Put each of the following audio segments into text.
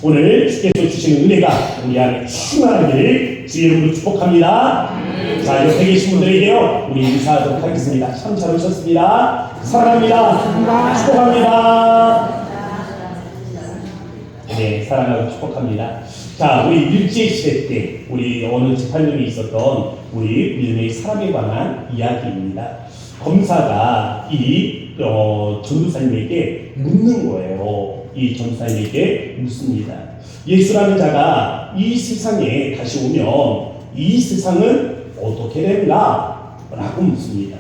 오늘 주께서 주시는 은혜가 우리 안에 충만하기를 주의 이름으로 축복합니다. 자, 옆에 계신 분들에게요 우리 인사하도록 하겠습니다. 참 잘 오셨습니다. 사랑합니다. 축복합니다. 네, 사랑하고 축복합니다. 자, 우리 일제시대 때 우리 어느 재판정에 있었던 우리 믿음의 사람에 관한 이야기입니다. 검사가 이 전도사님에게 묻는 거예요. 이 전도사님에게 묻습니다. 예수라는 자가 이 세상에 다시 오면 이 세상은 어떻게 되는가? 라고 묻습니다.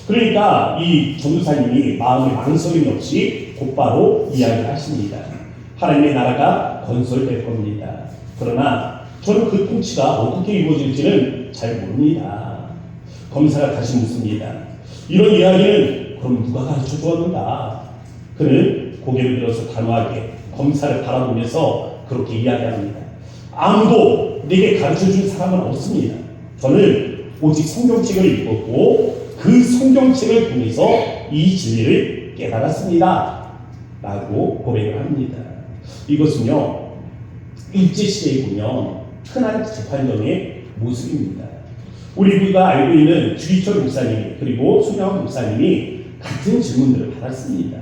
그러니까 이 전도사님이 마음에 망설임이 없이 곧바로 이야기를 하십니다. 하나님의 나라가 건설될 겁니다. 그러나 저는 그 통치가 어떻게 이루어질지는 잘 모릅니다. 검사가 다시 묻습니다. 이런 이야기는 그럼 누가 가르쳐 주었는가? 그는 고개를 들어서 단호하게 검사를 바라보면서 그렇게 이야기합니다. 아무도 내게 가르쳐 준 사람은 없습니다. 저는 오직 성경책을 읽었고 그 성경책을 통해서 이 진리를 깨달았습니다. 라고 고백을 합니다. 이것은요 일제시대에 보면 흔한 재판정의 모습입니다. 우리가 알고 있는 주기철 목사님 그리고 손영환 목사님이 같은 질문들을 받았습니다.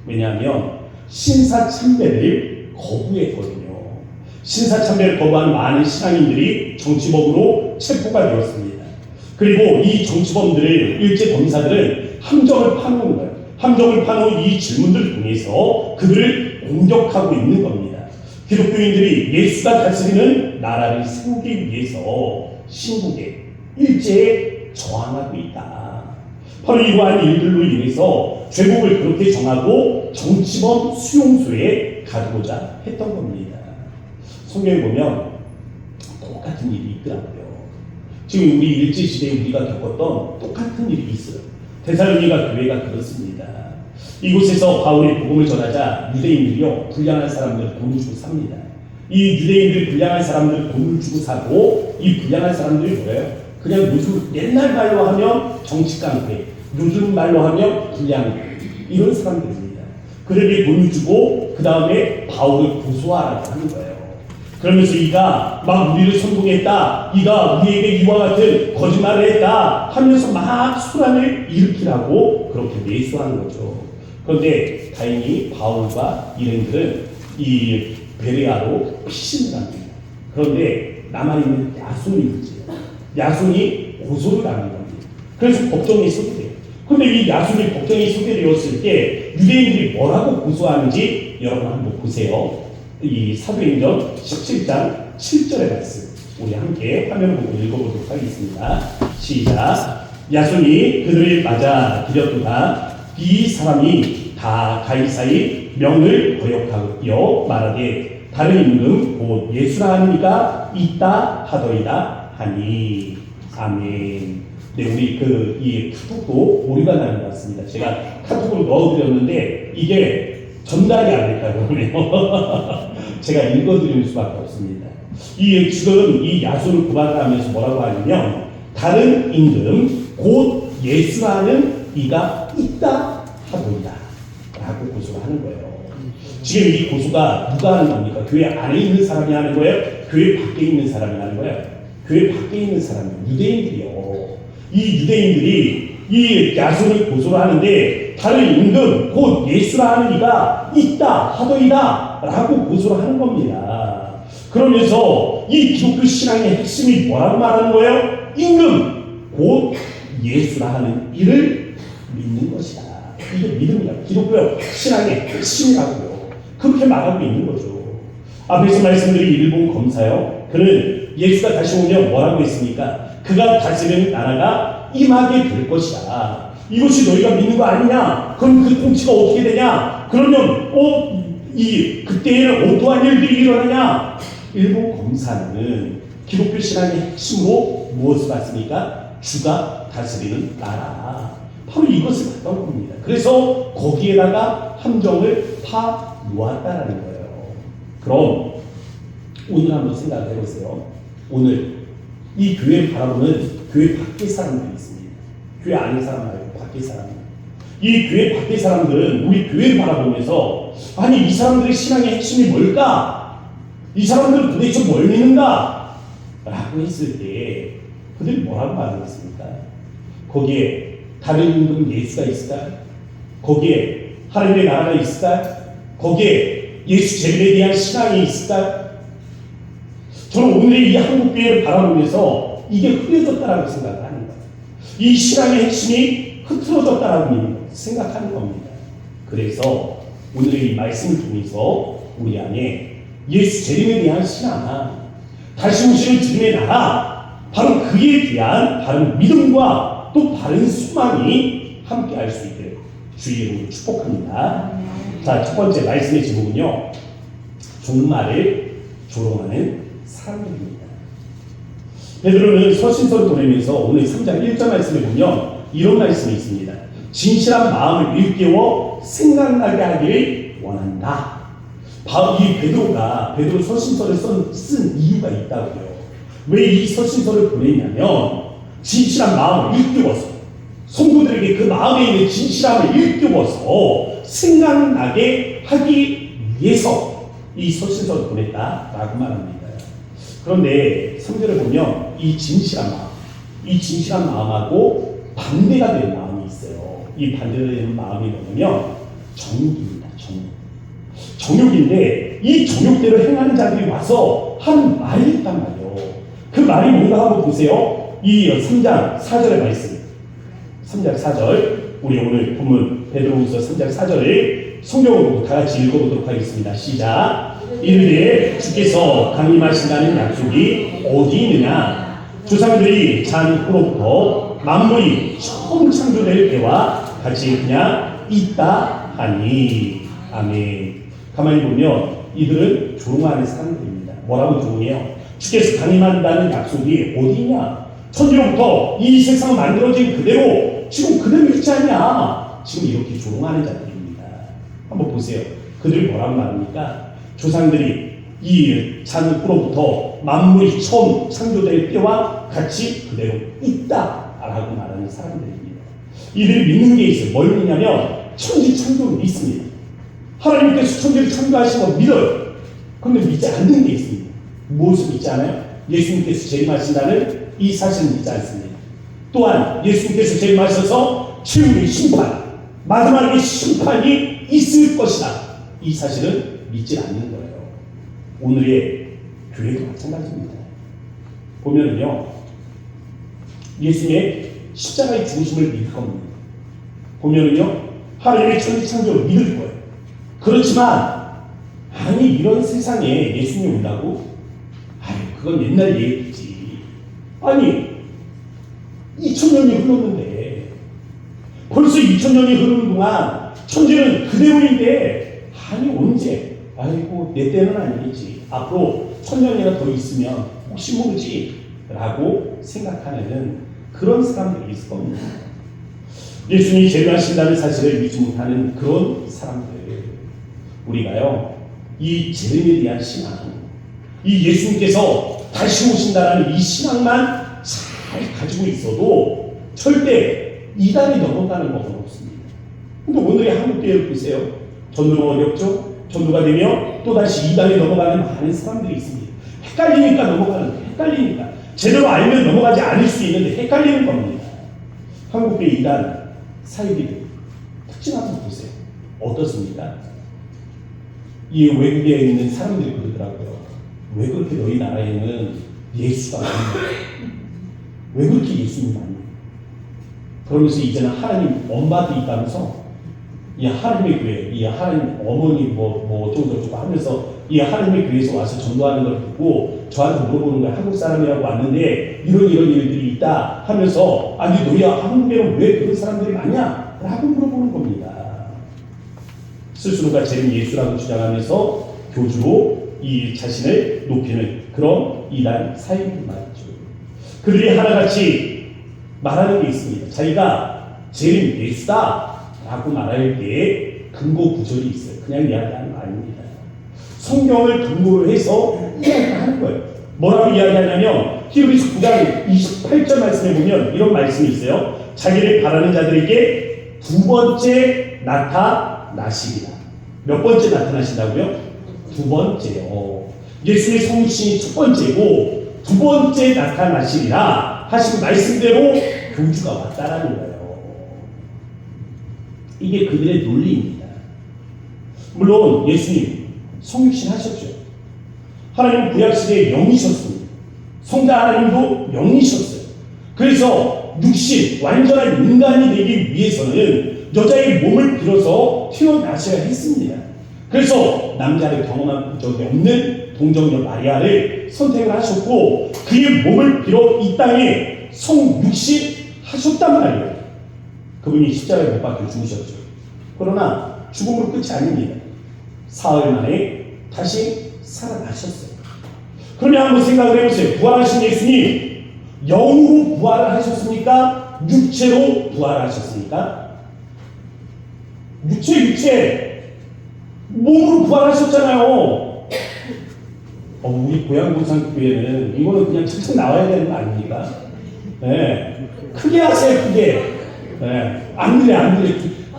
왜냐하면 신사참배를 거부했거든요. 신사참배를 거부한 많은 신앙인들이 정치범으로 체포가 되었습니다. 그리고 이 정치범들을 일제 검사들은 함정을 파놓은 거예요. 함정을 파놓은 이 질문들을 통해서 그들을 공격하고 있는 겁니다. 기독교인들이 예수가 다스리는 나라를 세우기 위해서 신국에 일제에 저항하고 있다. 바로 이러한 일들로 인해서 죄국을 그렇게 정하고 정치범 수용소에 가두고자 했던 겁니다. 성경에 보면 똑같은 일이 있더라고요. 지금 우리 일제시대에 우리가 겪었던 똑같은 일이 있어요. 데살로니가 교회가 그렇습니다. 이곳에서 바울이 복음을 전하자 유대인들이요 불량한 사람들 돈을 주고 삽니다. 이 유대인들 불량한 사람들 돈을 주고 사고 이 불량한 사람들이 뭐예요? 그냥 요즘 옛날 말로 하면 정치깡패, 요즘 말로 하면 불량 이런 사람들입니다. 그들에게 돈을 주고 그 다음에 바울을 고소하라고 하는 거예요. 그러면서 이가 막 우리를 선동했다, 이가 우리에게 이와 같은 거짓말을 했다 하면서 막 소란을 일으키라고 그렇게 매수하는 거죠. 그런데 다행히 바울과 일행들은 이 베레아로 피신을 합니다. 그런데 남아있는 야손이 문제예요. 야손이 고소를 당한 겁니다. 그래서 법정에 소개돼요. 그런데 이 야손이 법정에 소개되었을 때 유대인들이 뭐라고 고소하는지 여러분 한번 보세요. 이 사도행전 17장 7절의 말씀 우리 함께 화면을 보고 읽어보도록 하겠습니다. 시작. 야손이 그들을 맞아 들였도다. 이 사람이 다 가이사의 명을 거역하여 말하되 다른 임금 곧 예수라 하는 이가 있다 하더이다 하니. 아멘. 네, 우리 이 카톡도 오류가 나는 것 같습니다. 제가 카톡으로 넣어드렸는데 이게 전달이 안 될까요? 그래요. 제가 읽어드릴 수밖에 없습니다. 지금 이 야손을 고발하면서 뭐라고 하냐면 다른 임금 곧 예수라는 이가 있다 하더이다 라고 고소를 하는 거예요. 지금 이 고소가 누가 하는 겁니까? 교회 안에 있는 사람이 하는 거예요? 교회 밖에 있는 사람이 하는 거예요? 교회 밖에 있는 사람이 유대인들이요. 이 유대인들이 이 야손을 고소를 하는데 다른 임금 곧 예수라 하는 이가 있다 하더이다 라고 고소를 하는 겁니다. 그러면서 이 기독교 신앙의 핵심이 뭐라고 말하는 거예요? 임금 곧 예수라 하는 이를 믿는 것이다. 이게 믿음이다. 기독교 신앙의 핵심이라고요. 그렇게 말하고 있는 거죠. 앞에서 말씀드린 일본 검사요. 그는 예수가 다시 오면 뭐라고 했습니까? 그가 다스리는 나라가 임하게 될 것이다. 이것이 너희가 믿는 거 아니냐? 그럼 그 통치가 어떻게 되냐? 그러면 그때에는 어떠한 일들이 일어나냐? 일본 검사는 기독교 신앙의 핵심으로 무엇을 봤습니까? 주가 다스리는 나라. 바로 이것을 봤던 겁니다. 그래서 거기에다가 함정을 파 놓았다라는 거예요. 그럼 오늘 한번 생각해 보세요. 오늘 이 교회를 바라보는 교회 밖의 사람들이 있습니다. 교회 안의 사람 말고 밖의 사람. 이 교회 밖의 사람들은 우리 교회를 바라보면서 아니 이 사람들의 신앙의 핵심이 뭘까? 이 사람들은 도대체 뭘 믿는가? 라고 했을 때 그들이 뭐라고 말하겠습니까? 거기에 다른 임금 예수가 있을까? 거기에 하나님의 나라가 있을까? 거기에 예수 재림에 대한 신앙이 있을까? 저는 오늘의 이 한국교회를 바라보면서 이게 흐려졌다라고 생각을 하는 거예요. 이 신앙의 핵심이 흐트러졌다라고 생각하는 겁니다. 그래서 오늘의 이 말씀을 통해서 우리 안에 예수 재림에 대한 신앙, 다시 오시는 주님의 나라, 바로 그에 대한 바른 믿음과 또 바른 소망이 함께 할 수 있도록 주의 이름으로 축복합니다. 자, 첫 번째 말씀의 제목은요, 종말을 조롱하는 사람들입니다. 베드로는 서신서를 보내면서 오늘 3장 1절 말씀을 보면 이런 말씀이 있습니다. 진실한 마음을 일깨워 생각나게 하기를 원한다. 이 베드로 서신서를 쓴 이유가 있다고요. 왜 이 서신서를 보냈냐면 진실한 마음을 일깨워서 성도들에게 그 마음에 있는 진실함을 일깨워서 생각나게 하기 위해서 이 서신서를 보냈다라고 말합니다. 그런데 3절을 보면 이 진실한 마음하고 반대가 되는 마음이 있어요. 이 반대가 되는 마음이 뭐냐면 정욕입니다. 정욕인데 이 정욕대로 행하는 자들이 와서 한 말이 있단 말이에요. 그 말이 뭔가 한번 보세요. 이 3장 4절의 말씀. 3장 4절. 우리 오늘 본문 베드로후서 3장 4절을 성경으로 다 같이 읽어보도록 하겠습니다. 시작. 이르되 주께서 강림하신다는 약속이 어디 있느냐? 조상들이 잔 후로부터 만물이 처음 창조될 때와 같이 그냥 있다 하니. 아멘. 가만히 보면 이들은 조롱하는 사람들입니다. 뭐라고 조롱해요? 주께서 강림한다는 약속이 어디 있냐? 천지로부터 이 세상을 만들어진 그대로 지금 그대로 있지 않냐? 지금 이렇게 조롱하는 자들입니다. 한번 보세요. 그들이 뭐라고 말합니까? 조상들이 이 잔 후로부터 만물이 처음 창조될 때와 같이 그대로 있다라고 말하는 사람들입니다. 이들이 믿는 게 있어요. 뭘 믿냐면 천지 창조를 믿습니다. 하나님께서 천지를 창조하신 거 믿어요. 그런데 믿지 않는 게 있습니다. 무엇을 믿지 않아요? 예수님께서 재림하신다는 이 사실을 믿지 않습니다. 또한 예수님께서 재림하셔서 최후의 심판, 마지막에 심판이 있을 것이다. 이 사실은 믿지 않는 거예요. 오늘의 교회도 마찬가지입니다. 보면은요, 예수님의 십자가의 죽으심을 믿을 겁니다. 보면은요, 하나님의 천지 창조를 믿을 거예요. 그렇지만 아니 이런 세상에 예수님이 온다고? 아니 그건 옛날 얘기지. 아니 2000년이 흘렀는데 벌써 2000년이 흐르는 동안 천지는 그대로인데 아니 언제? 아이고 내 때는 아니겠지. 앞으로 1000년이나 더 있으면 혹시 모르지 라고 생각하는 그런 사람들이 있을 겁니다. 예수님이 재림하신다는 사실을 믿지 못하는 그런 사람들, 우리가요 이 재림에 대한 신앙, 이 예수님께서 다시 오신다는 이 신앙만 잘 가지고 있어도 절대 이단이 넘어가는 것은 없습니다. 근데 오늘의 한국교회를 보세요. 전도가 어렵죠? 전도가 되면 또다시 이단에 넘어가는 많은 사람들이 있습니다. 헷갈리니까 넘어가는 거예요. 헷갈리니까. 제대로 알면 넘어가지 않을 수 있는데 헷갈리는 겁니다. 한국교회 이단 사이비들 특징 한번 보세요. 어떻습니까? 이 외국에 있는 사람들이 그러더라고요. 왜 그렇게 너희 나라에는 예수가 많냐? 왜 그렇게 예수님이 많냐? 그러면서 이제는 하나님 엄마도 있다면서 이 하나님의 교회, 이 하나님 어머니 뭐 어쩌고저쩌고 하면서 이 하나님의 교회에서 와서 전도하는 걸 듣고 저한테 물어보는 거예요. 한국 사람이라고 왔는데 이런 일들이 있다 하면서 아니 너희 한국에는 왜 그런 사람들이 많냐? 라고 물어보는 겁니다. 스스로가 재림 예수라고 주장하면서 교주로 이 자신을 높이는 그런 이단 사이비들 말이죠. 그들이 하나같이 말하는 게 있습니다. 자기가 재림 예수다 라고 말할 때 근거 구절이 있어요. 그냥 이야기하는 거 아닙니다. 성경을 근거로 해서 이야기하는 거예요. 뭐라고 이야기하냐면 히브리서 9장 28절 말씀에 보면 이런 말씀이 있어요. 자기를 바라는 자들에게 두 번째 나타나시리라. 몇 번째 나타나신다고요? 두 번째요. 예수님의 성육신이 첫 번째고 두 번째 나타나시리라 하신 말씀대로 교주가 왔다라는 거예요. 이게 그들의 논리입니다. 물론 예수님 성육신 하셨죠. 하나님은 구약시대의 영이셨습니다. 성자 하나님도 영이셨어요. 그래서 육신, 완전한 인간이 되기 위해서는 여자의 몸을 빌어서 태어나셔야 했습니다. 그래서 남자를 경험한 적이 없는 동정녀 마리아를 선택을 하셨고 그의 몸을 빌어 이 땅에 성육신 하셨단 말이에요. 그분이 십자가에 못 박혀 죽으셨죠. 그러나 죽음으로 끝이 아닙니다. 사흘 만에 다시 살아나셨어요. 그러면 한번 생각을 해보세요. 부활하신 예수님 영으로 부활을 하셨습니까? 육체로 부활하셨습니까? 육체 몸으로 부활하셨잖아요. 우리 고양공산교회는 이거는 그냥 책책 나와야 되는 거 아닙니까? 네. 크게 하세요, 크게. 네. 안 들려.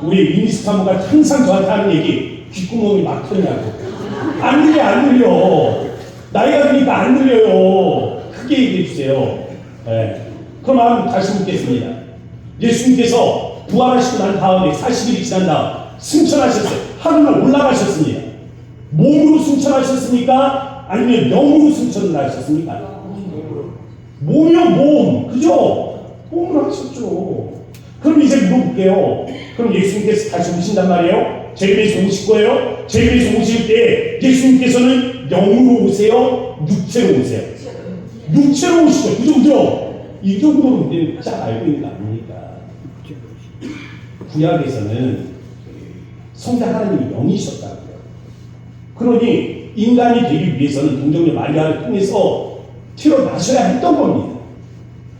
우리 미니스카모가 항상 저한테 하는 얘기, 귓구멍이 막히냐고. 안 들려. 나이가 드니까 안 들려요. 크게 얘기해 주세요. 네. 그럼 다시 묻겠습니다. 예수님께서 부활하시고 난 다음에 40일이 지난 다음 승천하셨어요. 하늘로 올라가셨습니다. 몸으로 승천하셨습니까? 아니면 영으로 승천을 하셨습니까? 몸이요, 몸. 그죠? 몸으로 하셨죠. 그럼 이제 물어볼게요. 그럼 예수님께서 다시 오신단 말이에요? 제임에서 오실 거예요? 제임에서 오실 때 예수님께서는 영으로 오세요? 육체로 오세요? 육체로 오시죠. 그죠? 이 정도는 우리는 잘 알고 있는 거 아닙니까? 구약에서는 성자 하나님이 영이셨다고요. 그러니 인간이 되기 위해서는 동정녀 마리아를 통해서 태어나셔야 했던 겁니다.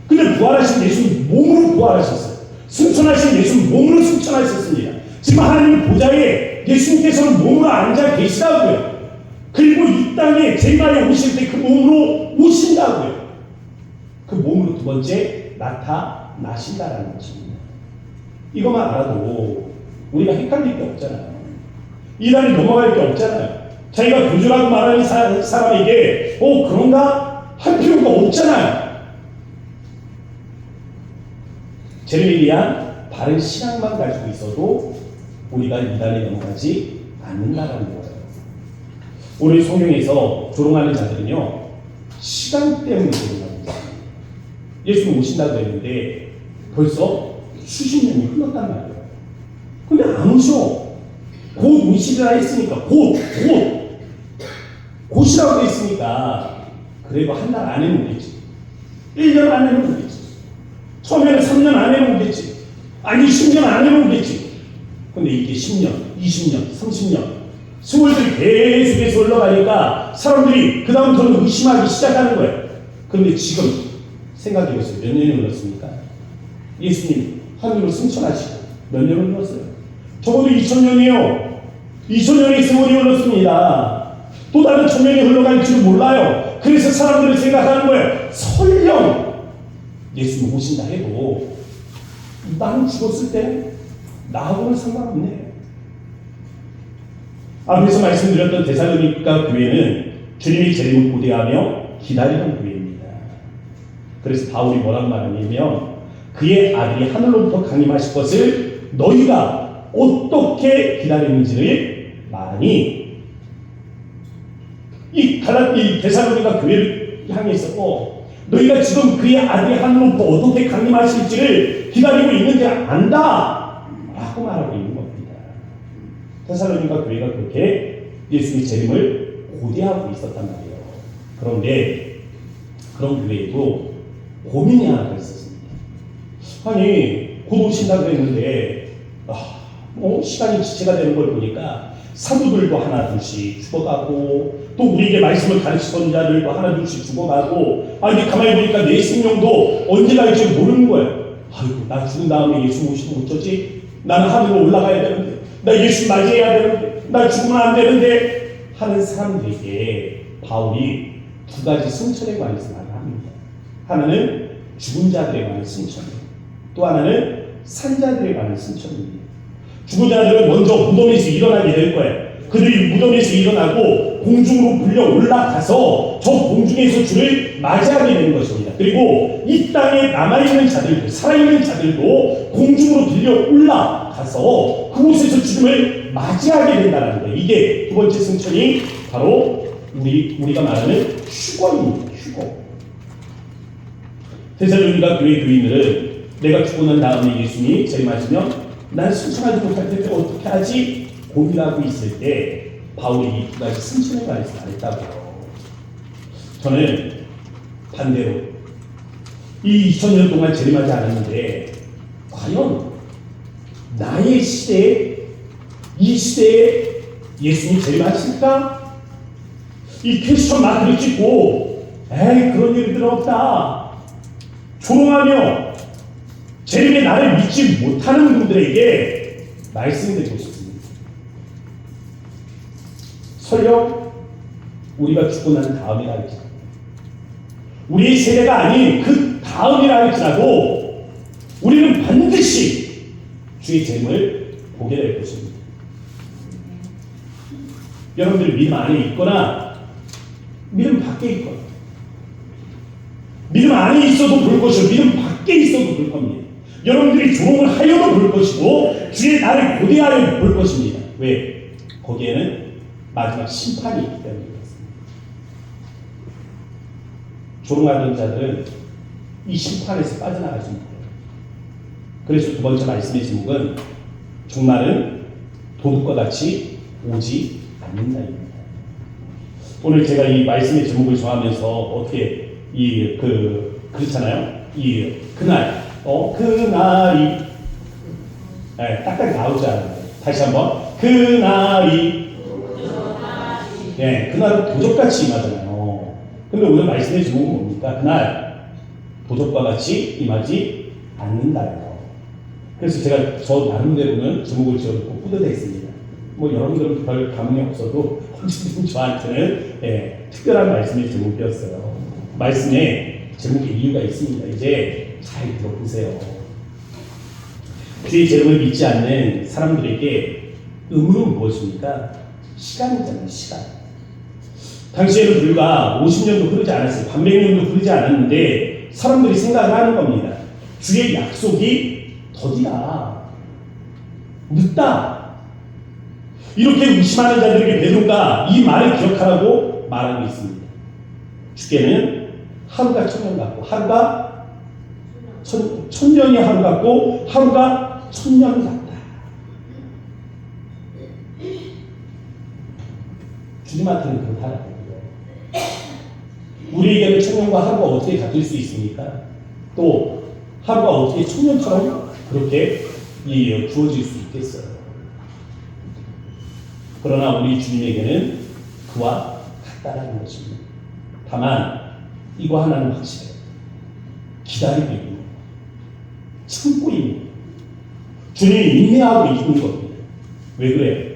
근데 부활하신 예수는 몸으로 부활하셨어요. 승천하신 예수는 몸으로 승천하셨습니다. 지금 하나님 보좌에 예수님께서는 몸으로 앉아 계시다고요. 그리고 이 땅에 제말에 오실 때 그 몸으로 오신다고요. 그 몸으로 두 번째 나타나신다라는 것입니다. 이것만 알아도 우리가 헷갈릴 게 없잖아요. 이단이 넘어갈 게 없잖아요. 자기가 교주라고 말하는 사람에게 그런가? 할 필요가 없잖아요. 재림에 대한 바른 신앙만 가지고 있어도 우리가 이단에 넘어가지 않는다라는 거예요. 오늘 성경에서 조롱하는 자들은요, 시간 때문에 조롱합니다. 예수님 오신다고 했는데 벌써 수십 년이 흘렀단 말이에요. 근데 안 오셔. 곧 오시리라 했으니까 곧이라고 했으니까 그래도 한 달 안에는 오겠지. 1년 안에는 오겠지. 처음에는 3년 안에는 오겠지. 아니 10년 안에는 오겠지. 근데 이게 10년, 20년, 30년 세월들이 계속해서 올라가니까 사람들이 그 다음부터는 의심하기 시작하는 거예요. 그런데 지금 생각해보세요. 몇 년이 흘렀습니까? 예수님 하늘로 승천하시고 몇 년을 흘렀어요? 적어도 2000년이요. 2000년의 세월이 흘렀습니다. 또 다른 1000년이 흘러갈지는 몰라요. 그래서 사람들은 생각하는 거예요. 설령 예수님 오신다 해도 나는 죽었을 때 나하고는 상관없네. 앞에서 말씀드렸던 데살로니가 교회는 주님의 재림을 고대하며 기다리는 교회입니다. 그래서 바울이 뭐라고 말하냐면 그의 아들이 하늘로부터 강림하실 것을 너희가 어떻게 기다리는지를 말하니, 이 데살로니가 교회를 향해서 너희가 지금 그의 아들이 하늘로부터 어떻게 강림하실지를 기다리고 있는지 안다 라고 말하고 있는 겁니다. 데살로니가 교회가 그렇게 예수님의 재림을 고대하고 있었단 말이에요. 그런데 그런 교회에도 고민이 하나 있었습니다. 아니 곧 오신다고 했는데 시간이 지체가 되는 걸 보니까 사도들도 하나 둘씩 죽어가고 또 우리에게 말씀을 가르치던 자들도 하나 둘씩 죽어가고 이제 가만히 보니까 내 생명도 언제 갈지 모르는 거예요. 아이고 나 죽은 다음에 예수 모시고 어쩌지? 나는 하늘로 올라가야 되는데, 나 예수 맞이해야 되는데, 나 죽으면 안 되는데 하는 사람들에게 바울이 두 가지 승천에 관해서 말을 합니다. 하나는 죽은 자들에 관한 승천이에요. 또 하나는 산 자들에 관한 승천입니다. 죽은 자들은 먼저 무덤에서 일어나게 될 거예요. 그들이 무덤에서 일어나고 공중으로 불려 올라가서 저 공중에서 주를 맞이하게 되는 것입니다. 그리고 이 땅에 남아있는 자들도, 살아있는 자들도 공중으로 불려 올라가서 그곳에서 죽음을 맞이하게 된다는 거예요. 이게 두 번째 승천이 바로 우리가 말하는 휴거입니다. 휴거. 데살로니가 교회 교인들은 내가 죽고 난 다음에 예수님이 저희 맞으면 난 승천하지 못할 텐데 어떻게 하지? 고민하고 있을 때 바울이 이 두 가지 승천에 관해서 말했다고요. 저는 반대로 이 2000년 동안 재림하지 않았는데 과연 나의 시대에, 이 시대에 예수님이 재림하실까? 이 퀘스천 마크를 찍고 에이 그런 일들은 없다 조롱하며 재림의 나를 믿지 못하는 분들에게 말씀드리고 싶습니다. 설령 우리가 죽고 난 다음이라 할지라도, 우리의 세대가 아닌 그 다음이라 할지라도 우리는 반드시 주의 재림을 보게 될 것입니다. 여러분들 믿음 안에 있거나 믿음 밖에 있거나, 믿음 안에 있어도 볼 것이고 믿음 밖에 있어도 볼 겁니다. 여러분들이 조롱을 하여도 볼 것이고 주의 나를 고대하여 볼 것입니다. 왜? 거기에는 마지막 심판이 있기 때문에 그렇습니다. 조롱하던 자들은 이 심판에서 빠져나가지 못해요. 그래서 두 번째 말씀의 제목은 종말은 도둑과 같이 오지 않는다입니다. 오늘 제가 이 말씀의 제목을 정하면서 어떻게 그렇잖아요. 그날이 딱딱 나오지 않아요. 다시 한번 그날이 그날은 도적같이 임하잖아요. 근데 오늘 말씀의 제목은 뭡니까? 그날 도적과 같이 임하지 않는다요. 그래서 제가 저 나름대로는 제목을 지어놓고 뿌듯했습니다. 뭐 여러분들은 별 감흥이 없어도 어쨌든 저한테는 특별한 말씀의 제목이었어요. 말씀에 제목에 이유가 있습니다. 이제 잘 들어보세요. 주의 재림을 믿지 않는 사람들에게 의무는 무엇입니까? 시간이잖아요. 시간. 당시에는 불과 50년도 흐르지 않았어요. 300년도 흐르지 않았는데 사람들이 생각을 하는 겁니다. 주의 약속이 더디다, 늦다, 이렇게 의심하는 자들에게 베드로가 이 말을 기억하라고 말하고 있습니다. 주께는 하루가 천년 같고 하루가 천년이 하루 같고 하루가 천년 같다. 주님한테는 그렇다라고요. 우리에게는 천년과 하루가 어떻게 같을 수 있습니까? 또 하루가 어떻게 천년처럼 그렇게 주어질 수 있겠어요? 그러나 우리 주님에게는 그와 같다라는 것입니다. 다만 이거 하나는 확실해요. 기다리고 있는, 참고 있는, 주님이 인내하고 있는 겁니다. 왜 그래?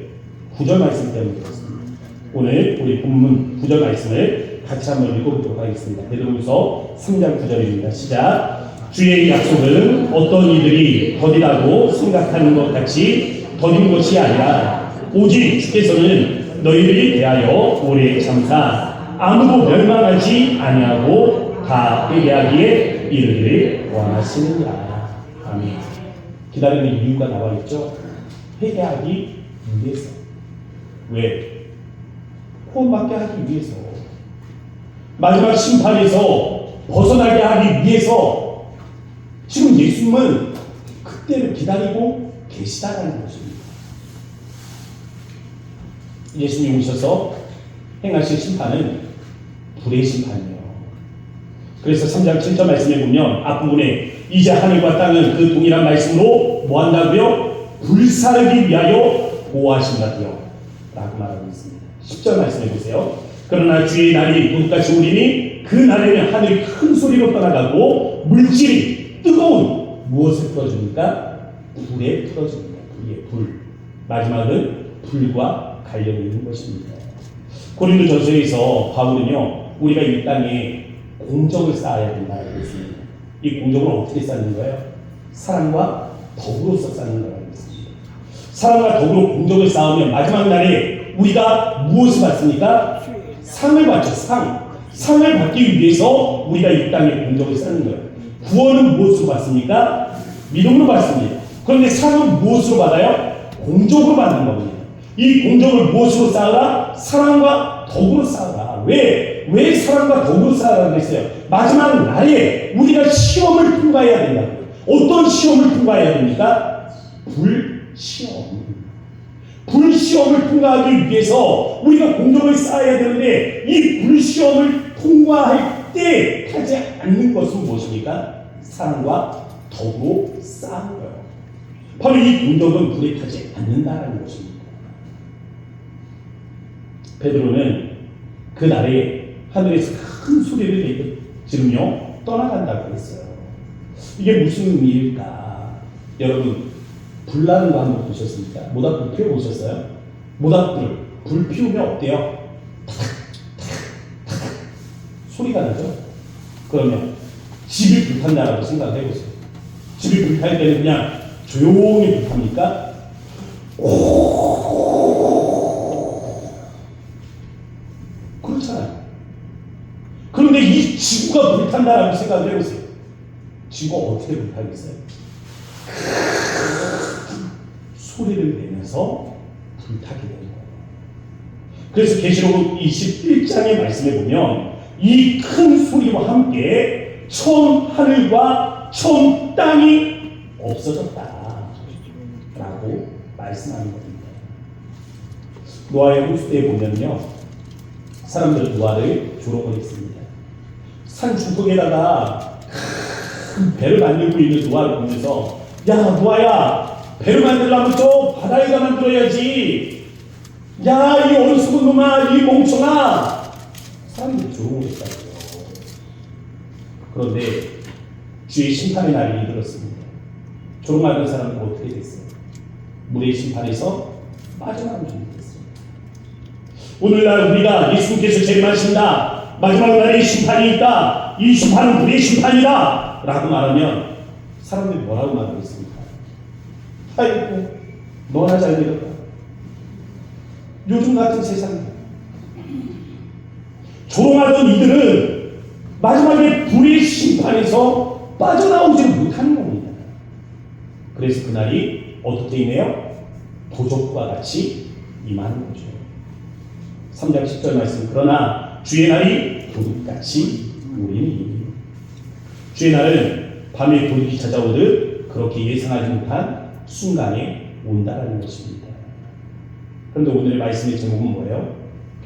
9절 말씀 때문에 그렇습니다. 오늘 우리 본문 9절 말씀을 같이 한번 읽어보도록 하겠습니다. 베드로후서 3장 9절입니다. 시작. 주의 약속은 어떤 이들이 더디다고 생각하는 것 같이 더딘 것이 아니라 오직 주께서는 너희들이 대하여 오래 참사 아무도 멸망하지 아니하고 다 회개하기에 이르기를 원하시느니라. 아멘. 기다리는 이유가 나와 있죠. 회개하기 위해서. 왜? 구원받게 하기 위해서, 마지막 심판에서 벗어나게 하기 위해서 지금 예수님은 그때를 기다리고 계시다라는 것입니다. 예수님이 오셔서 행하실 심판은 불의 심판이에요. 그래서 3장 7절 말씀에 보면 앞부분에 이제 하늘과 땅은 그 동일한 말씀으로 뭐한다고요? 불사르기 위하여 보호하신다고요 라고 말하고 있습니다. 10절 말씀해 보세요. 그러나 주의 날이 도둑같이 오리니 그 날에는 하늘이 큰 소리로 떠나가고 물질이 뜨거운 무엇을 풀어줍니까? 불에 풀어줍니다. 불의 불. 마지막은 불과 관련이 있는 것입니다. 고린도전서에서 바울은요, 우리가 이 땅에 공적을 쌓아야 된다고 했습니다. 이 공적을 어떻게 쌓는 거예요? 사랑과 덕으로서 쌓는 거라고 했습니다. 사랑과 덕으로 공적을 쌓으면 마지막 날에 우리가 무엇을 받습니까? 상을 받죠. 상을 받기 위해서 우리가 이 땅에 공적을 쌓는 거예요. 구원은 무엇으로 받습니까? 믿음으로 받습니다. 그런데 상은 무엇으로 받아요? 공적으로 받는 겁니다. 이 공적을 무엇으로 쌓으라? 사랑과 덕으로 쌓으라. 왜 사랑과 덕으로 쌓으라고 했어요? 마지막 날에 우리가 시험을 통과해야 된다고요. 어떤 시험을 통과해야 됩니까? 불시험을 통과하기 위해서 우리가 공적을 쌓아야 되는데, 이 불시험을 통과할 때 하지 않는 것은 무엇입니까? 사랑과 덕으로 쌓는 거예요. 바로 이 공적은 불에 타지 않는다는 것입니다. 베드로는 그날에 하늘에서 큰 소리를 지르며 떠나간다고 했어요. 이게 무슨 일일까? 여러분, 불 나는 거 한번 보셨습니까? 모닥불 피워보셨어요? 불 피우면 어때요? 소리가 나죠? 그러면 집이 불탄다라고 생각을 해보세요. 집이 불탈 때는 그냥 조용히 불탑니까? 그렇잖아요. 그런데 이 지구가 불탄다라고 생각을 해보세요. 지구가 어떻게 불타겠어요? 소리를 내면서 불타게 되는 거예요. 그래서 계시록 21장의 말씀에 보면 이 큰 소리와 함께 처음 하늘과 처음 땅이 없어졌다 라고 말씀하는 겁니다. 노아의 홍수대에 보면요, 사람들은 노아를 조롱을 했습니다. 산 중턱에다가 큰 배를 만들고 있는 노아를 보면서, 야 노아야, 배를 만들려면 저 바다에다 만들어야지. 야, 이 어리석은 놈아, 이 멍청아. 사람들이 조롱을 했다고요. 그런데 주의 심판의 날이 이르렀습니다. 조롱하던 사람은 어떻게 됐어요? 물의 심판에서 빠져나온 줄이 됐어요. 오늘날 우리가 예수님께서 재림하신다, 마지막 날에 심판이 있다, 이 심판은 물의 심판이다 라고 말하면 사람들이 뭐라고 말하겠습니까? 아이고, 너나 잘 되겠다. 요즘 같은 세상에 조롱하던 이들은 마지막에 불의 심판에서 빠져나오지 못하는 겁니다. 그래서 그날이 어떻게 있네요? 도적과 같이 임하는 거죠. 3장 10절 말씀, 그러나 주의 날이 도둑같이 오리니. 주의 날은 밤에 도둑이 찾아오듯 그렇게 예상하지 못한 순간에 온다라는 것입니다. 그런데 오늘의 말씀의 제목은 뭐예요?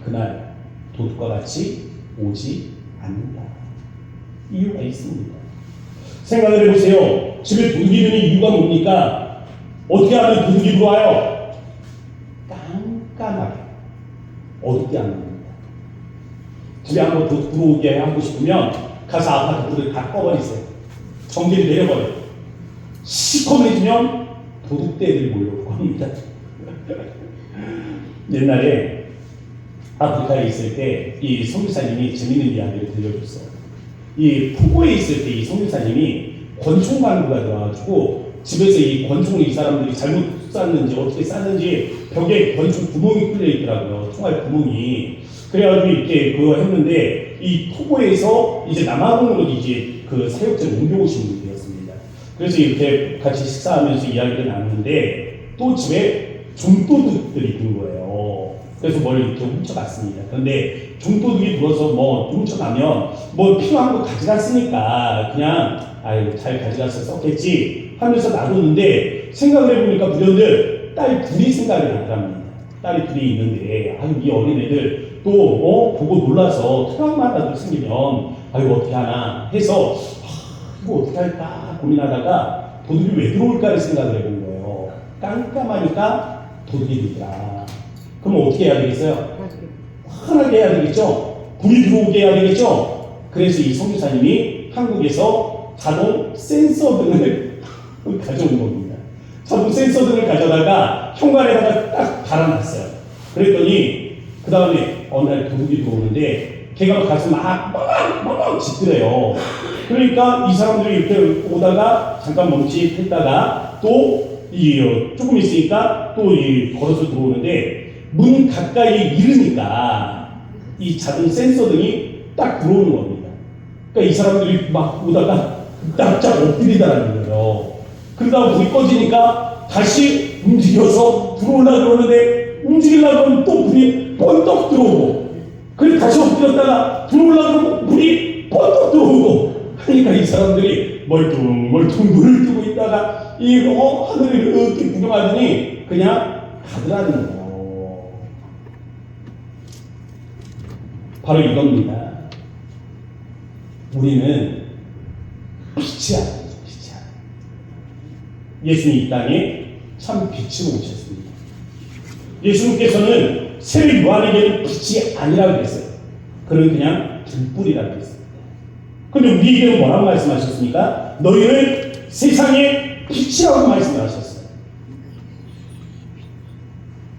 그날 도둑과 같이 오지 않는다. 이유가 있습니다. 생각을 해보세요. 집에 도둑이 드는 이유가 뭡니까? 어떻게 하면 도둑이 들어와요? 깜깜하게 어둡게 하는 겁니다. 집에 한번 도둑 들어오게 하고 싶으면 가서 아파트 불을 다 꺼버리세요. 전기를 내려버려요. 시커매지면 도둑대들 몰려오고 합니다. 옛날에 아프리카에 있을 때 이 선교사님이 재밌는 이야기를 들려줬어요. 이 포고에 있을 때 이 선교사님이 권총 간부가 되어가지고 집에서 이 권총을 이 사람들이 잘못 쐈는지 어떻게 쐈는지 벽에 권총 구멍이 뚫려 있더라고요. 총알 구멍이. 그래가지고 이렇게 그거 했는데 이 포고에서 이제 남아공으로 이제 그 사역자를 옮겨오신 분이었습니다. 그래서 이렇게 같이 식사하면서 이야기를 나누는데 또 집에 좀도둑들이 든 거예요. 그래서 뭘 이렇게 훔쳐갔습니다. 그런데 좀도둑이 들어서 뭐 훔쳐가면 뭐 필요한 거 가져갔으니까 그냥 아유 잘 가져가서 썼겠지 하면서 놔뒀는데, 생각을 해보니까 부녀들 딸 둘이 생각이 나더랍니다. 딸이 둘이 있는데 아유 이 어린애들 또 보고 놀라서 트라우마라도 생기면 아유 어떻게 하나 해서 이거 어떻게 할까 고민하다가 도둑이 왜 들어올까를 생각을 해본 거예요. 깜깜하니까 도둑이 들더라. 그럼 어떻게 해야 되겠어요? 환하게 해야 되겠죠? 불이 들어오게 해야 되겠죠? 그래서 이 선교사님이 한국에서 자동 센서 등을 가져온 겁니다. 자동 센서 등을 가져다가 현관에다가 딱 달아놨어요. 그랬더니 그 다음에 어느 날 도둑이 들어오는데 걔가 가서 막 짖더래요. 그러니까 이 사람들이 이렇게 오다가 잠깐 멈칫했다가 또 조금 있으니까 또 걸어서 들어오는데 문 가까이에 이르니까 이 자동 센서 등이 딱 들어오는 겁니다. 그러니까 이 사람들이 막 오다가 납작 엎드리다라는 거예요. 그러다가 불이 꺼지니까 다시 움직여서 들어오려고 그러는데 움직이려고 하면 또 불이 번떡 들어오고, 그리고 다시 엎드렸다가 들어오려고 하면 불이 번떡 들어오고 하니까 이 사람들이 멀뚱멀뚱 눈을 뜨고 있다가 이 하늘을 이렇게 구경하더니 그냥 가더라는 거예요. 바로 이겁니다. 우리는 빛이 아니에요. 빛이 아니에요. 예수님 이 땅에 참 빛으로 오셨습니다. 예수님께서는 세례 요한에게는 빛이 아니라고 그랬어요. 그는 그냥 등불이라고 그랬습니다. 그런데 우리에게는 뭐라고 말씀하셨습니까? 너희는 세상의 빛이라고 말씀하셨어요.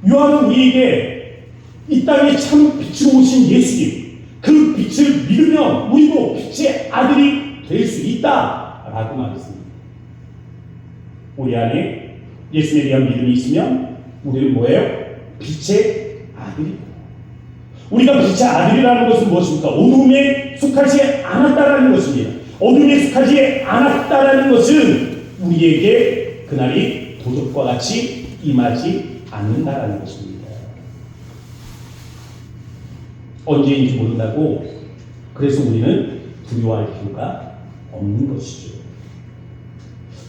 요한은 우리에게 이 땅에 참 빛으로 오신 예수님, 그 빛을 믿으면 우리도 빛의 아들이 될 수 있다라고 말했습니다. 우리 안에 예수님에 대한 믿음이 있으면 우리는 뭐예요? 빛의 아들이다. 우리가 빛의 아들이라는 것은 무엇입니까? 어둠에 속하지 않았다라는 것입니다. 어둠에 속하지 않았다라는 것은 우리에게 그날이 도적과 같이 임하지 않는다라는 것입니다. 언제인지 모른다고 그래서 우리는 두려워할 필요가 없는 것이죠.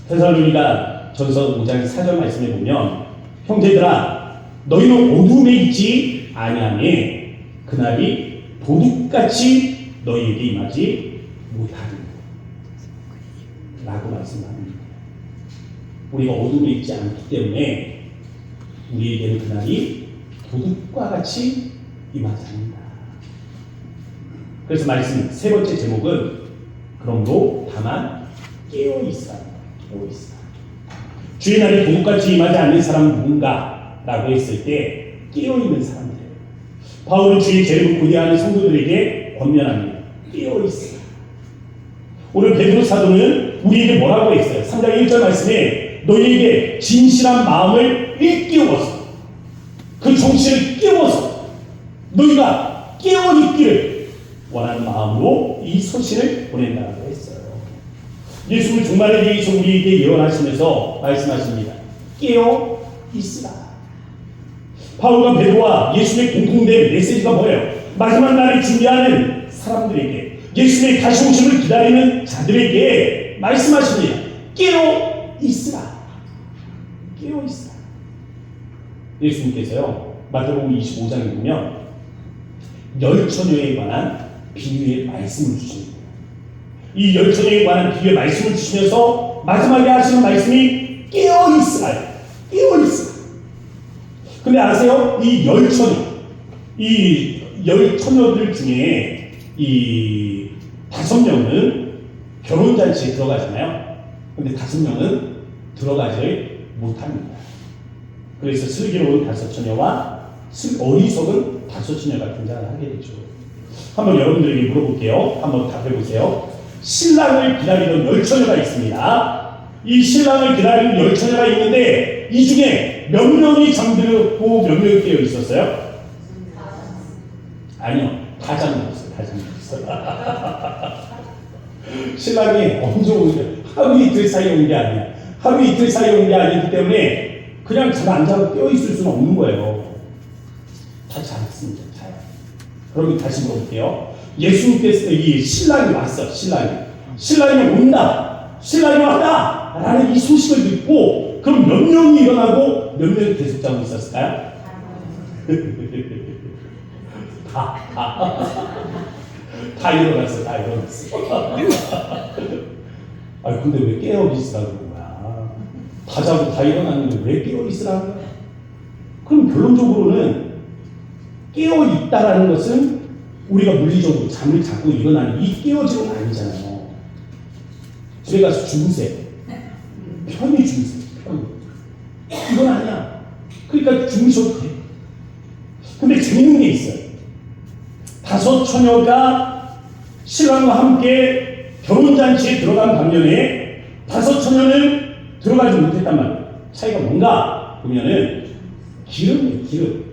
데살로니가 전서 5장 4절 말씀에 보면 형제들아 너희는 어둠에 있지 아니하니 그날이 도둑같이 너희에게 임하지 못하리라 라고 말씀합니다. 우리가 어둠에 있지 않기 때문에 우리에게는 그날이 도둑과 같이 임하지 않는다. 그래서 말씀 세 번째 제목은 그러므로 다만 깨어있으라. 깨어있으라. 주의 날이 도둑같이 임하지 않는 사람은 누군가? 라고 했을 때 깨어있는 사람이래요. 바울은 주의 재림을 고대하는 성도들에게 권면합니다. 깨어있으라. 오늘 베드로 사도는 우리에게 뭐라고 했어요? 3장 1절 말씀에 너희에게 진실한 마음을 일깨워서 그 정신을 깨워서 너희가 깨어있기를 원하는 마음으로 이 서신을 보낸다고 했어요. 예수는 종말에 대해서 우리에게 예언하시면서 말씀하십니다. 깨어 있으라. 바울과 베드로와 예수의 공통된 메시지가 뭐예요? 마지막 날을 준비하는 사람들에게, 예수의 다시 오심을 기다리는 자들에게 말씀하십니다. 깨어 있으라. 깨어 있으라. 예수님께서요 마태복음 25장에 보면 열 처녀에 관한 비유의 말씀을 주십니다. 이 열 처녀에 관한 비유의 말씀을 주시면서 마지막에 하시는 말씀이 깨어 있으라. 깨어 있으라. 근데 아세요? 이 열 처녀, 이 열 처녀들 중에 이 5명은 결혼잔치에 들어가잖아요. 근데 5명은 들어가지 못합니다. 그래서 슬기로운 5처녀와 어리석은 5처녀가 등장을 하게 되죠. 한번 여러분들에게 물어볼게요. 한번 답해보세요. 신랑을 기다리던 10처녀가 있습니다. 이 신랑을 기다리는 10처녀가 있는데 이 중에 몇 명이 잠들고 몇 명이 깨어 있었어요? 아니요. 다 잠들었어요. 다 잠들었어요. 신랑이 언제 오냐? 하루 이틀 사이에 온 게 아니야. 하루 이틀 사이에 온 게 아니기 때문에 그냥 잠 안 자고 깨어 있을 수는 없는 거예요. 다 잘했습니다. 잘. 그러면 다시 물어볼게요. 예수님께서 이 신랑이 왔어. 신랑이 온다. 신랑이 왔다. 라는 이 소식을 듣고 그럼 몇 명이 일어나고 몇 명이 계속 자고 있었을까요? 다 일어났어. 다 일어났어. 아니 근데 왜 깨어 있으라는 거야? 다 자고 다 일어났는데 왜 깨어 있으라는 거야? 그럼 결론적으로는 깨어 있다라는 것은 우리가 물리적으로 잠을 자고 일어나는 이 깨어짐은 아니잖아요. 집에 가서 주무세요. 편히 주무세요. 편히. 이건 아니야. 그러니까 주무셔도 돼. 근데 재밌는 게 있어요. 5처녀가 신랑과 함께 결혼잔치에 들어간 반면에 5처녀는 들어가지 못했단 말이에요. 차이가 뭔가 보면은 기름이에요. 기름.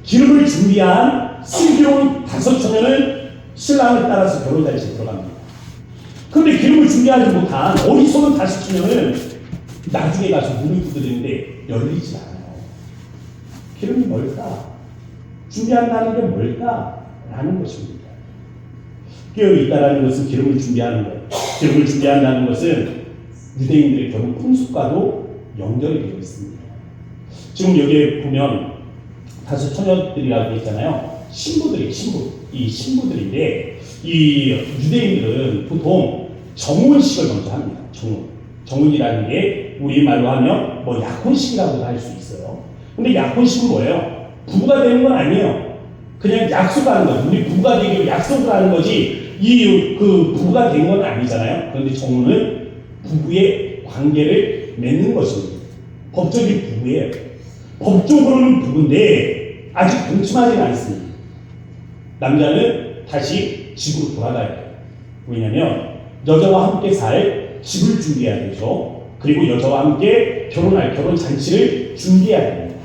기름을 준비한 슬기로운 5처녀는 신랑을 따라서 결혼잔치에 들어갑니다. 그런데 기름을 준비하지 못한 어리석은 5처녀는 나중에 가서 문을 두드리는데 열리지 않아요. 기름이 뭘까? 준비한다는 게 뭘까? 라는 것입니다. 깨어있다라는 것은 기름을 준비하는 거예요. 기름을 준비한다는 것은 유대인들의 결혼 풍습과도 연결이 되어 있습니다. 지금 여기에 보면 5처녀들이라고 했잖아요. 이 신부들인데 이 유대인들은 보통 정혼식을 먼저 합니다. 정혼이라는 게 우리말로 하면 뭐 약혼식이라고도 할 수 있어요. 근데 약혼식은 뭐예요? 부부가 되는 건 아니에요. 그냥 약속하는 거죠. 우리 부부가 되기로 약속을 하는 거지 부부가 된 건 아니잖아요. 그런데 정혼은 부부의 관계를 맺는 것입니다. 법적인 부부예요. 법적으로는 부부인데 아직 동침하지는 않습니다. 남자는 다시 집으로 돌아가야 돼요. 왜냐하면 여자와 함께 살 집을 준비해야 되죠. 그리고 여자와 함께 결혼할 결혼잔치를 준비해야 됩니다.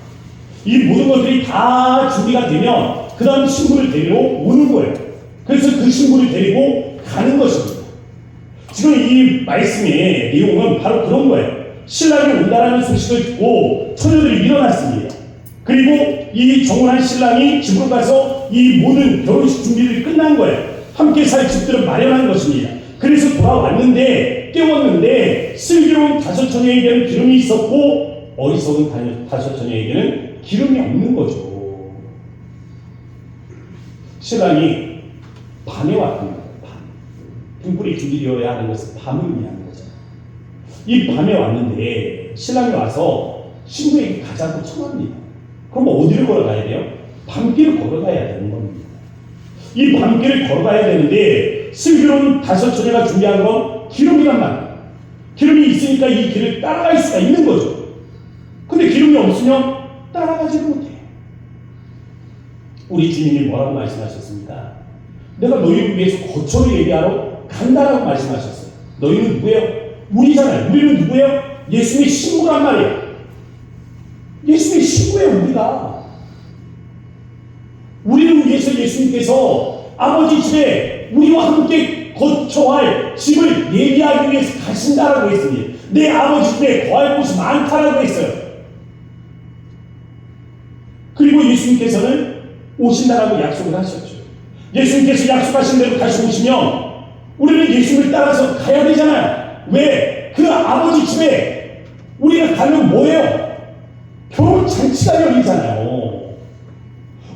이 모든 것들이 다 준비가 되면 그 다음 신부를 데리러 오는 거예요. 그래서 그 신부를 데리고 가는 것입니다. 지금 이 말씀의 내용은 바로 그런 거예요. 신랑이 온다라는 소식을 듣고 처녀들이 일어났습니다. 그리고 이 정혼한 신랑이 집으로 가서 이 모든 결혼식 준비들이 끝난 거예요. 함께 살 집들을 마련한 것입니다. 그래서 돌아왔는데 깨웠는데 슬기로운 5처녀에게는 기름이 있었고 어리석은 5처녀에게는 기름이 없는 거죠. 신랑이 밤에 왔던 거예요. 등불이 준비되어야 하는 것은 밤을 의미하는 거죠. 이 밤에 왔는데 신랑이 와서 신부에게 가자고 청합니다. 그럼 어디를 걸어가야 돼요? 밤길을 걸어가야 되는 겁니다. 이 밤길을 걸어가야 되는데 슬기로운 5처녀가 준비한 건 기름이란 말이에요. 기름이 있으니까 이 길을 따라갈 수가 있는 거죠. 근데 기름이 없으면 따라가지를 못해요. 우리 주님이 뭐라고 말씀하셨습니까? 내가 너희를 위해서 거처를 예비하러 간다라고 말씀하셨어요. 너희는 누구예요? 우리잖아요. 우리는 누구예요? 예수님의 신부란 말이에요. 예수님의 신부예요, 우리가. 우리를 위해서 예수님께서 아버지 집에 우리와 함께 거처할 집을 예비하기 위해서 가신다라고 했습니다. 내 아버지 집에 거할 곳이 많다라고 했어요. 그리고 예수님께서는 오신다라고 약속을 하셨죠. 예수님께서 약속하신 대로 다시 오시면 우리는 예수님을 따라서 가야 되잖아요. 왜? 그 아버지 집에 우리가 가면 뭐예요? 결혼잔치가 열리잖아요.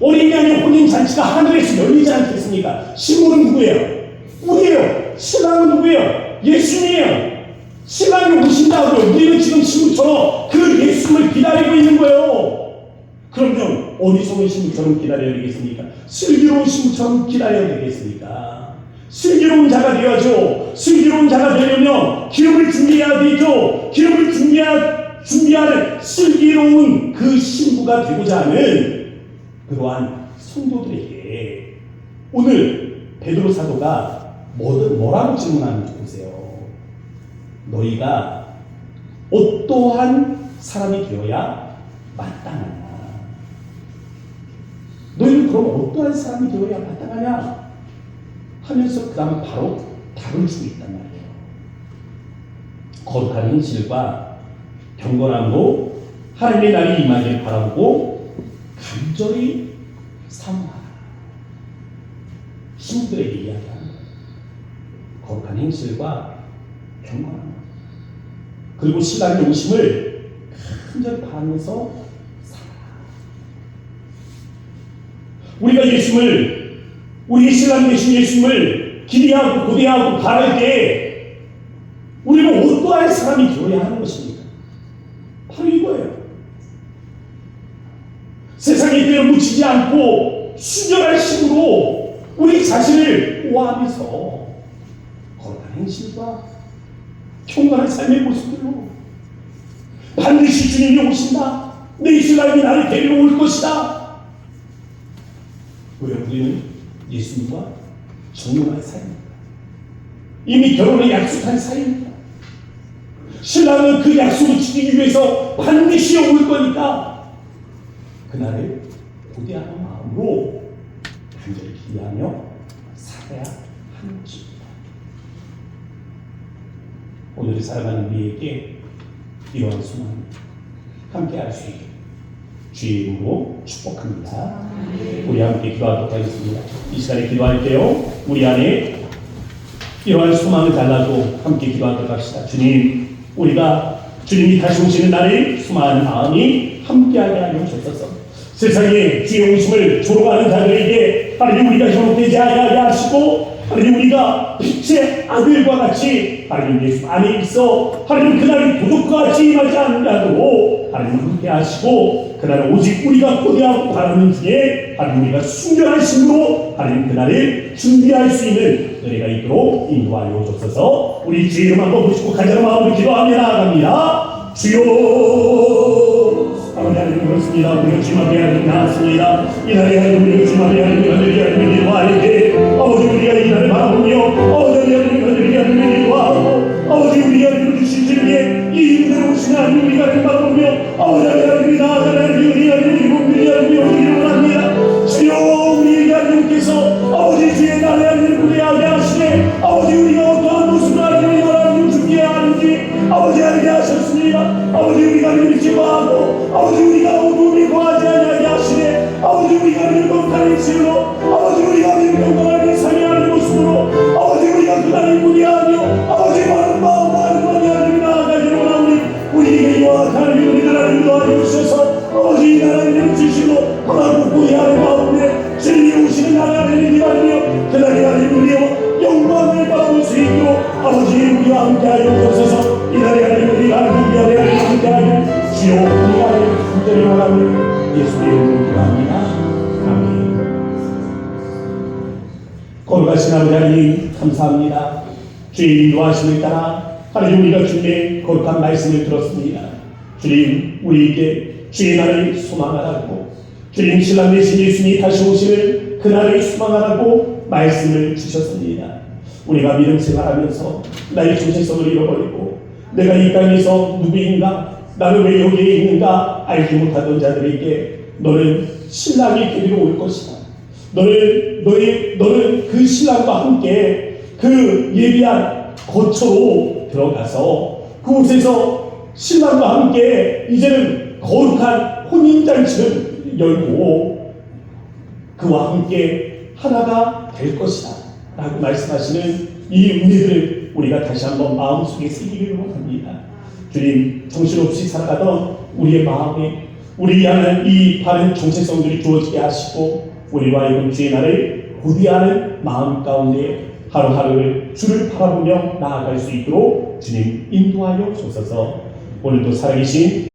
어린 양의 혼인잔치가 하늘에서 열리지 않겠습니까? 신부는 누구예요? 우리예요. 신랑은 누구예요? 예수님이에요. 신랑이 오신다고요. 우리는 지금 신부처럼 그 예수님을 기다리고 있는 거예요. 그러면 어리석은 신부처럼 기다려야 되겠습니까? 슬기로운 신부처럼 기다려야 되겠습니까? 슬기로운 자가 되어야죠. 슬기로운 자가 되려면 기름을 준비해야 되죠. 기름을 준비하는 슬기로운 그 신부가 되고자 하는 그러한 성도들에게 오늘 베드로 사도가 뭐라고 질문하는지 보세요. 너희가 어떠한 사람이 되어야 마땅하냐? 너희는 그럼 어떠한 사람이 되어야 마땅하냐? 하면서 그 다음에 바로 답을 주고 있단 말이에요. 거룩한 행실과 경건함으로 하나님의 날이 임하기를 바라보고 간절히 사모하라. 신부들에게 이야기하는 거예요. 거룩한 행실과 경건함, 그리고 신랑의 오심을 간절히 바라면서 살아라. 우리가 예수님을, 우리 신랑 되신 예수님을 기대하고 고대하고 바랄 때 우리는 어떠한 사람이 되어야 하는 것입니까? 바로 이거예요. 세상의 때를 묻히지 않고 순전한 심으로 우리 자신을 보호하면서 거룩한 행실과 경건한 삶의 모습들로 반드시 주님이 오신다. 내 신랑이 나를 데리러 올 것이다. 왜? 우리는 예수님과 정결한 사이입니다. 이미 결혼을 약속한 사이입니다. 신랑은 그 약속을 지키기 위해서 반드시 올 거니까 그날을 고대하는 마음으로 간절히 기도하며 살아야 하는 것입니다. 오늘을 살아가는 우리에게 이러한 소망 함께 할 수 있게 주의 이름으로 축복합니다. 우리 함께 기도하도록 하겠습니다. 이 시간에 기도할게요. 우리 안에 이러한 소망을 달라고 함께 기도하도록 합시다. 주님, 우리가 주님이 다시 오시는 날에 수많은 마음이 함께하게 하여 주옵소서. 세상에 주의 오심을 조롱하는 자들에게 하나님 우리가 현혹되지 않게 하시고, 하나님 우리가 빛의 아들과 같이 하나님 예수 안에 있어 하나님 그날이 도둑과 같이 임하지 않으려고 하나님 함께 하시고, 그날 오직 우리가 고대하고 바라는 중에 하나님 우리가 순결한 심으로 하나님 그날을 준비할 수 있는 은혜가 있도록 인도하여 주옵소서. 우리 주의 이름 한번 보시고 간절한 마음으로 기도하며 나아갑니다. 주여, 아버지 하나님 그렇습니다. 우리가 주님 앞에 하나님 나왔습니다. 이날에 하나님 우리가 주님 앞에 하나님 하늘이 하나님 기도하는데 아버지 우리가 이날을 바라보며 아버지 하나님 하늘이 하나님 기도하고 아버지 우리가 하나님 주신 주님의 이 인들을 오시는 하나님 우리가 하나님 바라보며 아버지 하나님 나아가는 우리가 하나님 몸들이 하나님 오기를 원합니다. 주여, 우리에게 하나님께서 아버지 주의 날에 하나님 구애하게 하시네 아버지 우리가 어떠한 모습을 하나님 하나님 죽게 하는지 아버지 알게 하셨습니다. 아버지 우리가 하나님 기도하고 아버지 우리가 어둠이 거하지 않게 하시네 아버지 우리가 하나님 건강한 실로 아버지 우리가 하나님 건강한 상의하는 모습으로 아버지 우리가 그날을 구애하며 아버지 많은 마음과 하나님 나아가기를 원하오니 우리에게 이와 하나님 우리들 하나님 도와주셔서 아버지 하나님 주시고 하나님 구애하는 마음에 주님이 오시는 하나님 기다리며 그날이 하나님 우리의 영광을 받을 수 있도록 아버지 우리와 함께하여 주옵소서. 이날이 하나님 우리가 하나님 하나님 함께하여 주여 우리가 하나님 간절히 원하는 예수의 이름으로 기도합니다. 아멘. 거룩하신 아버지 하나님 감사합니다. 주의 인도하심을 따라 하나님 우리가 주님의 거룩한 말씀을 들었습니다. 주님 우리에게 주의 날을 소망하라고 주님 신랑 되신 예수님이 다시 오시는 그날을 소망하라고 말씀을 주셨습니다. 우리가 믿음 생활하면서 나의 정체성을 잃어버리고 내가 이 땅에서 누구인가 나는 왜 여기에 있는가 알지 못하던 자들에게 너는 신랑이 데리러 올 것이다. 너는 그 신랑과 함께 그 예비한 거처로 들어가서 그곳에서 신랑과 함께 이제는 거룩한 혼인잔치를 열고 그와 함께 하나가 될 것이다 라고 말씀하시는 이 은혜들을 우리가 다시 한번 마음속에 새기기를 원합니다. 주님, 정신없이 살아가던 우리의 마음에 우리 향한 이 바른 정체성들이 주어지게 하시고 우리와 이번 주의 날을 고대하는 마음 가운데 하루하루를 주를 바라보며 나아갈 수 있도록 주님 인도하여 주소서. 오늘도 살아계신